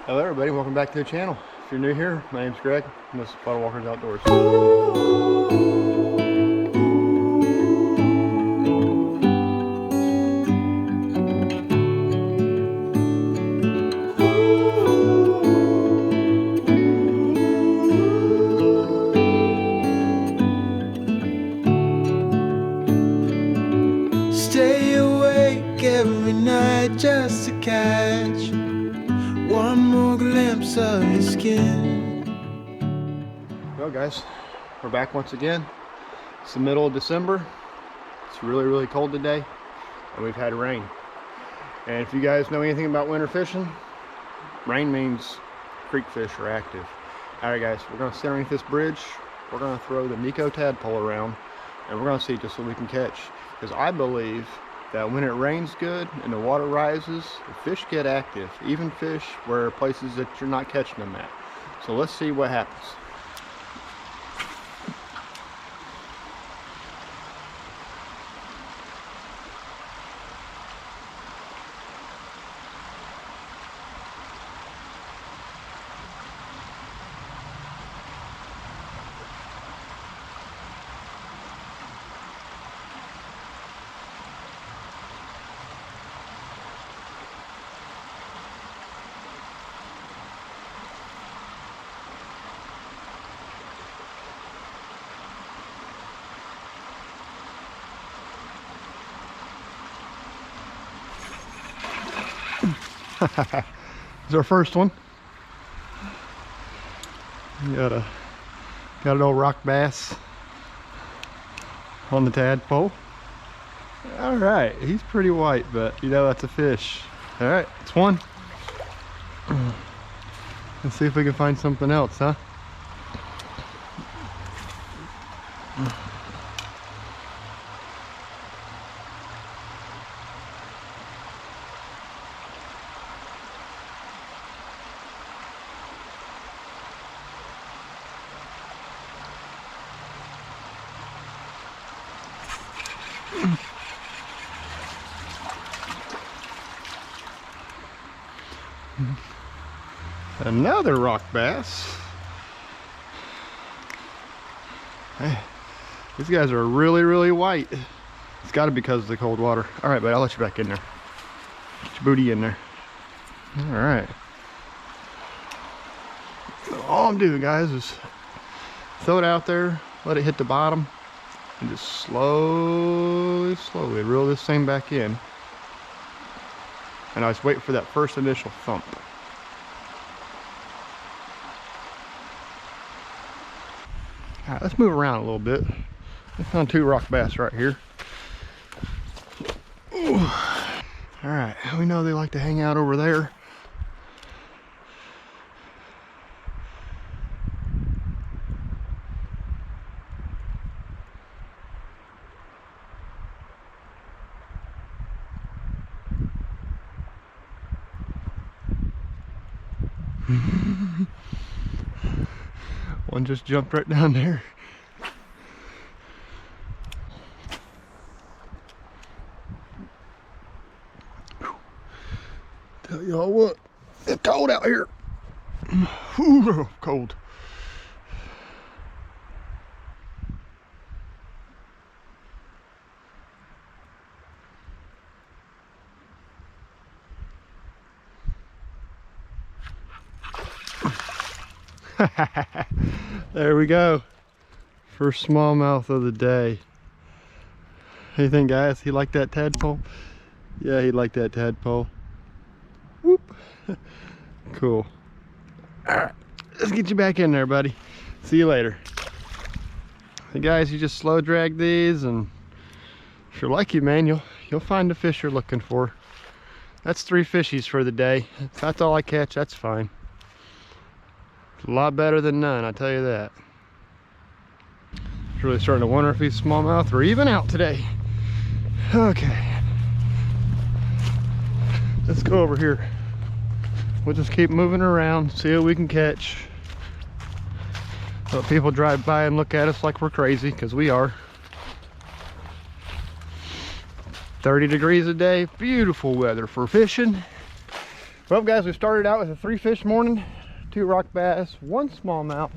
Hello everybody, welcome back to the channel. If you're new here, my name's Greg, and this is Puddle Walkers Outdoors. Stay awake every night just to catch one more glimpse of your skin. Well guys, we're back once again. It's the middle of December. It's really cold today, and we've had rain. And if you guys know anything about winter fishing, rain means creek fish are active. Alright guys, we're going to sit underneath this bridge. We're going to throw the Nico tadpole around, and we're going to see just what we can catch. Because I believe that when it rains good and the water rises, the fish get active. Even fish where places that you're not catching them at. So let's see what happens. This is our first one. Got an old rock bass on the tadpole. All right, he's pretty white, but you know that's a fish. All right, it's one. Let's see if we can find something else, huh? Another rock bass. Hey, these guys are really white. It's got to be because of the cold water. All right, but I'll let you back in there. Get your booty in there. All right. So all I'm doing, guys, is throw it out there, let it hit the bottom, and just slowly reel this thing back in. And I was waiting for that first initial thump. All right, let's move around a little bit. I found two rock bass right here. Ooh. All right, we know they like to hang out over there. One just jumped right down there. Tell y'all what, it's cold out here. Ooh, cold. There we go. First smallmouth of the day. Anything, guys? He liked that tadpole? Yeah, he liked that tadpole. Whoop. Cool. All right, let's get you back in there, buddy. See you later. Hey guys, you just slow drag these, and if you're lucky, man, you'll find the fish you're looking for. That's 3 fishies for the day. If that's all I catch, that's fine. A lot better than none, I tell you that. It's really starting to wonder if these smallmouth are even out today. Okay. Let's go over here. We'll just keep moving around, see what we can catch. Let people drive by and look at us like we're crazy, because we are. 30 degrees a day, beautiful weather for fishing. Well guys, we started out with a 3-fish morning, 2 rock bass, 1 smallmouth.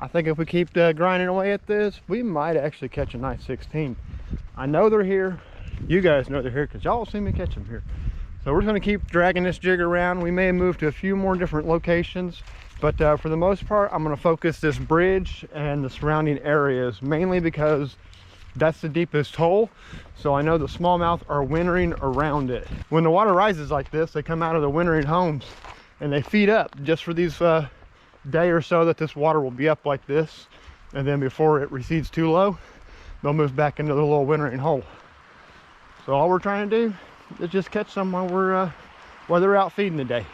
I think if we keep grinding away at this, we might actually catch a nice 16. I know they're here. You guys know they're here because y'all see me catch them here. So we're just going to keep dragging this jig around. We may move to a few more different locations, but for the most part, I'm going to focus this bridge and the surrounding areas, mainly because that's the deepest hole. So I know the smallmouth are wintering around it. When the water rises like this, they come out of the wintering homes and they feed up just for these day or so that this water will be up like this. And then before it recedes too low, they'll move back into the little wintering hole. So all we're trying to do is just catch them while they're out feeding today.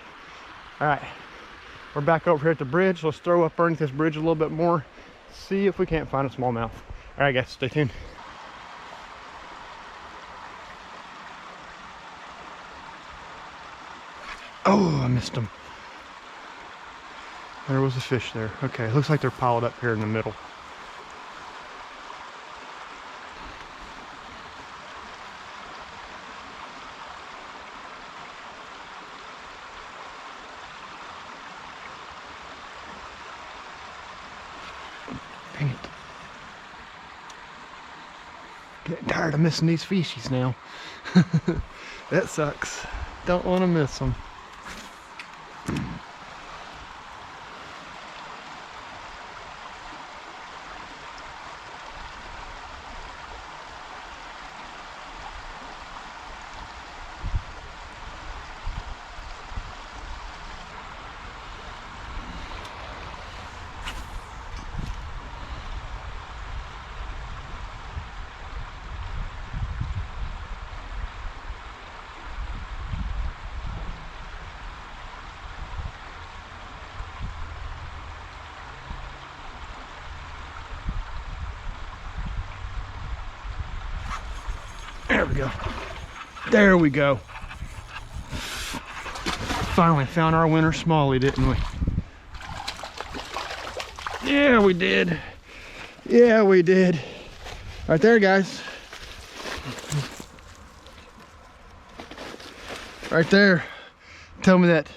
All right, we're back over here at the bridge. Let's throw up underneath this bridge a little bit more, see if we can't find a smallmouth. All right guys, stay tuned. Oh, I missed them. There was a fish there. Okay, looks like they're piled up here in the middle. Dang it. Getting tired of missing these fishies now. That sucks. Don't want to miss them. There we go. There we go. Finally found our winter smallie, didn't we? Yeah, we did. Yeah, we did. Right there, guys. Right there. Tell me that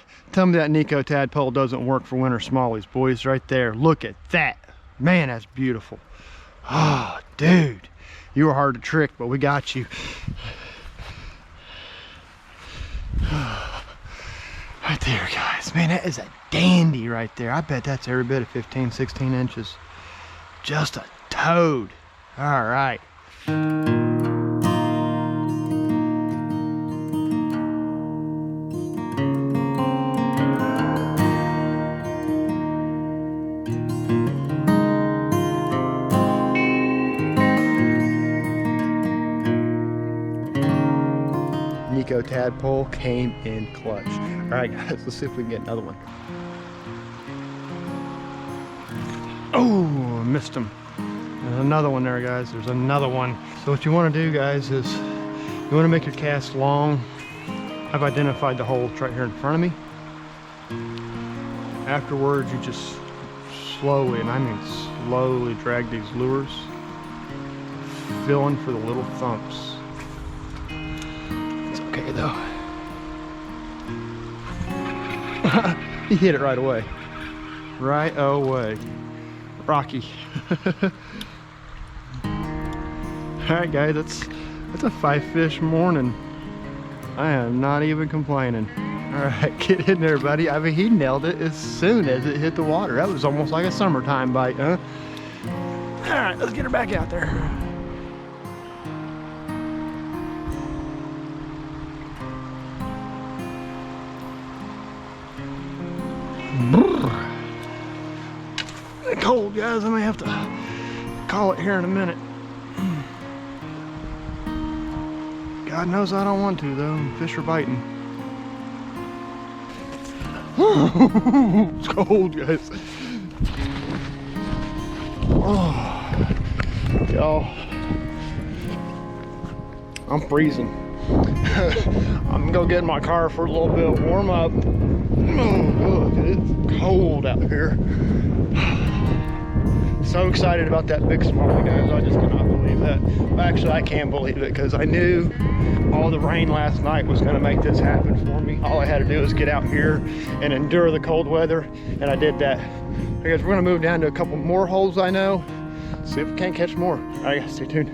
Nico tadpole doesn't work for winter smallies, boys. Right there. Look at that. Man, that's beautiful. Oh, dude. You were hard to trick, but we got you. Right there, guys. Man, that is a dandy right there. I bet that's every bit of 15, 16 inches. Just a toad. All right. Nico tadpole came in clutch. All right, guys, let's see if we can get another one. Oh, missed him. There's another one there, guys. There's another one. So what you want to do, guys, is you want to make your cast long. I've identified the hole right here in front of me. Afterwards, you just slowly, and I mean slowly, drag these lures, feeling for the little thumps. Okay though. He hit it right away. Right away. Rocky. Alright guys, that's a 5-fish morning. I am not even complaining. Alright, get in there, buddy. I mean, he nailed it as soon as it hit the water. That was almost like a summertime bite, huh? Alright, let's get her back out there. Cold, guys. I may have to call it here in a minute. God knows I don't want to though. Fish are biting. It's cold, guys. Oh, y'all, I'm freezing. I'm gonna go get in my car for a little bit of warm up. Oh, good. It's cold out here. So excited about that big smallie, guys. I just cannot believe that. Well, actually, I can believe it because I knew all the rain last night was going to make this happen for me. All I had to do was get out here and endure the cold weather, and I did that. Okay, guys, we're going to move down to a couple more holes I know. See if we can't catch more. All right, guys, stay tuned.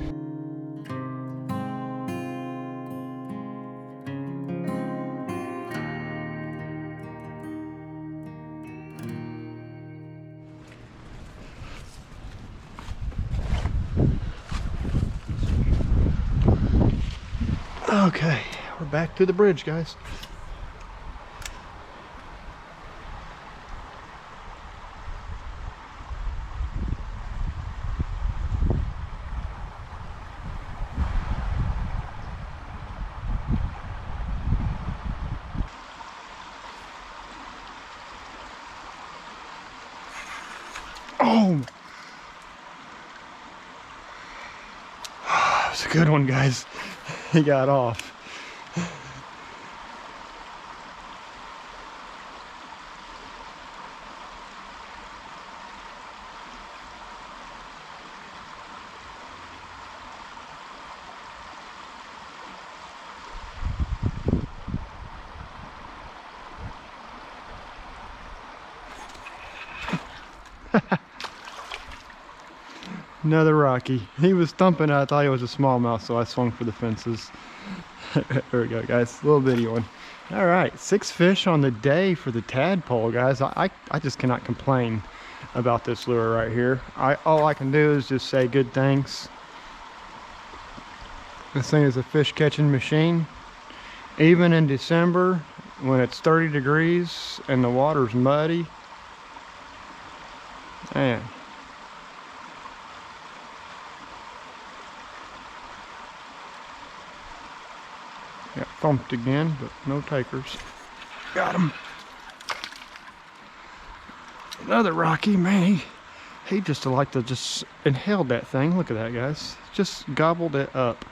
Okay, we're back to the bridge, guys. Oh! That was a good one, guys. He got off. Another Rocky. He was thumping. I thought he was a smallmouth, so I swung for the fences. There we go, guys. Little bitty one. All right, 6 fish on the day for the tadpole, guys. I just cannot complain about this lure right here. All I can do is just say good things. This thing is a fish catching machine. Even in December, when it's 30 degrees and the water's muddy, man. Got thumped again, but no takers. Got him. Another Rocky, man. He just like to just inhale that thing. Look at that, guys. Just gobbled it up.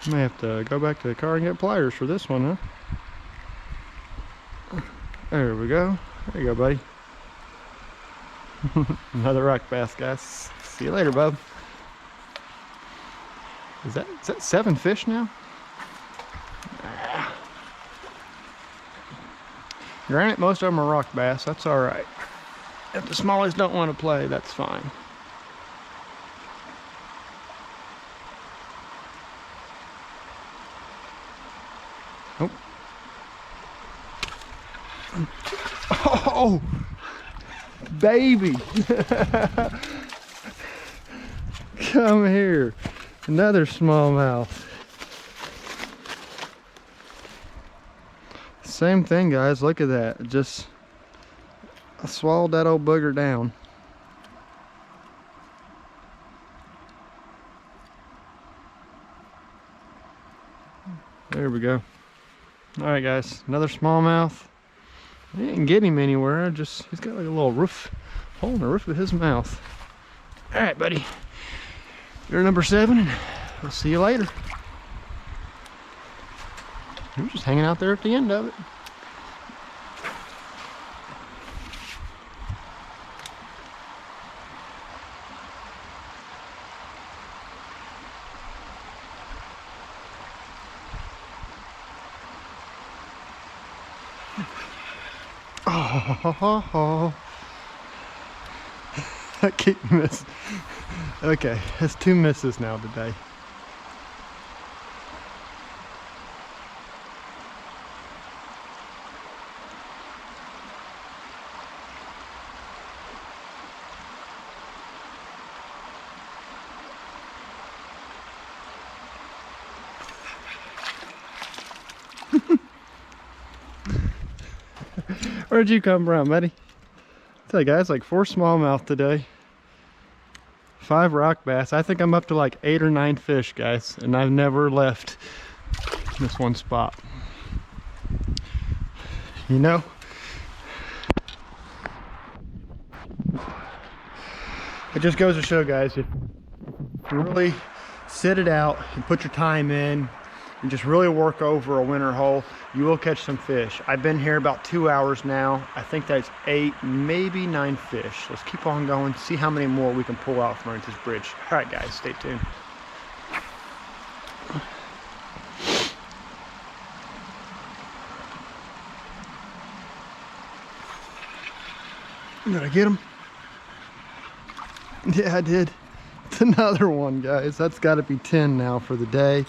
I may have to go back to the car and get pliers for this one, huh? There we go. There you go, buddy. Another rock bass, guys. See you later, bub. Is that 7 fish now? Granted, most of them are rock bass. That's all right. If the smallies don't want to play, that's fine. Oh. Oh, baby. Come here. Another smallmouth. Same thing, guys. Look at that. Just I swallowed that old booger down. There we go. All right, guys. Another smallmouth. I didn't get him anywhere. He's got like a little hole in the roof of his mouth. All right, buddy. You're number 7, and we'll see you later. He was just hanging out there at the end of it. Oh, I keep missing. Okay, that's 2 misses now today. Where'd you come from, buddy? I tell you guys, like 4 smallmouth today. 5 rock bass. I think I'm up to like 8 or 9 fish, guys, and I've never left this one spot. You know, it just goes to show, guys, if you really sit it out and put your time in and just really work over a winter hole, you will catch some fish. I've been here about 2 hours now. I think that's 8, maybe 9 fish. Let's keep on going, see how many more we can pull out from underneath this bridge. All right, guys, stay tuned. Did I get him? Yeah, I did. It's another one, guys. That's got to be 10 now for the day.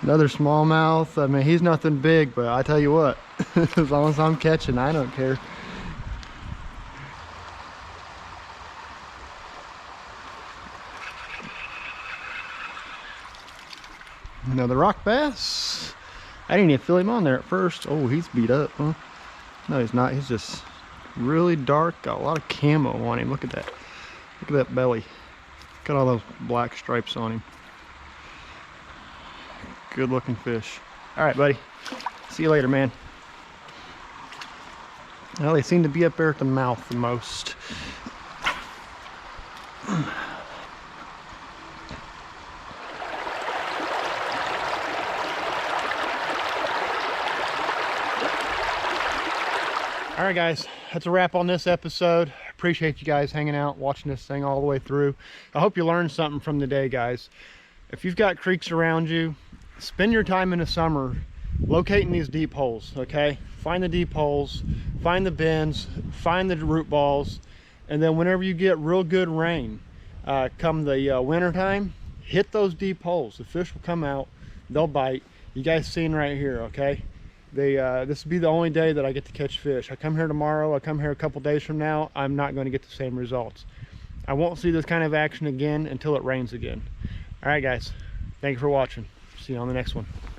Another smallmouth. I mean, he's nothing big, but I tell you what, as long as I'm catching, I don't care. Another rock bass. I didn't even feel him on there at first. Oh, he's beat up, huh? No, he's not. He's just really dark. Got a lot of camo on him. Look at that. Look at that belly. Got all those black stripes on him. Good looking fish. All right, buddy. See you later, man. Well, they seem to be up there at the mouth the most. All right, guys, that's a wrap on this episode. Appreciate you guys hanging out, watching this thing all the way through. I hope you learned something from the day, guys. If you've got creeks around you, spend your time in the summer locating these deep holes, okay? Find the deep holes, find the bends, find the root balls, and then whenever you get real good rain, come the winter time, hit those deep holes. The fish will come out, they'll bite. You guys seen right here, okay? This will be the only day that I get to catch fish. I come here tomorrow, I come here a couple days from now, I'm not going to get the same results. I won't see this kind of action again until it rains again. All right, guys, thank you for watching. See you on the next one.